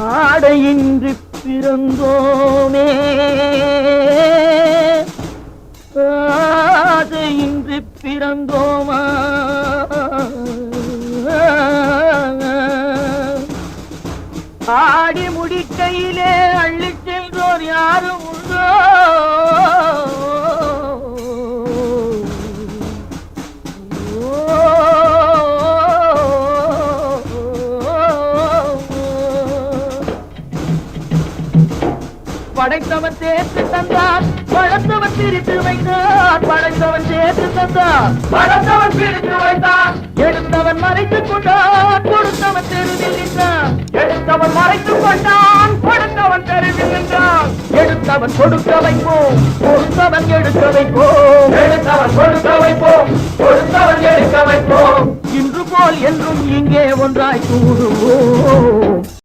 ஆடையின்றி பிறந்தோமே ஆடையின்றி பிறந்தோமா ஆடி முடிக்கையிலே அள்ளி சென்றோர் யாரும் உண்டோ படைத்தவன் சேர்த்து தந்தான் பழத்தவன் பிரித்து வைத்தான் படைத்தவன் சேர்த்து தந்தான் பழத்தவன் பிரித்து வைத்தான் எடுத்தவன் மறைத்துக் கொண்டான் கொடுத்தவன் தெருவில் நின்றான் எடுத்தவன் மறைத்துக் கொண்டான் கொடுத்தவன் தெருவில் நின்றான் எடுத்தவன் கொடுக்க வைப்போம் கொடுத்தவன் எடுக்க வைப்போம் எடுத்தவன் கொடுக்க வைப்போம் கொடுத்தவன் எடுக்க வைப்போம் இன்று போல் என்றும் இங்கே ஒன்றாய் கூடுவோம்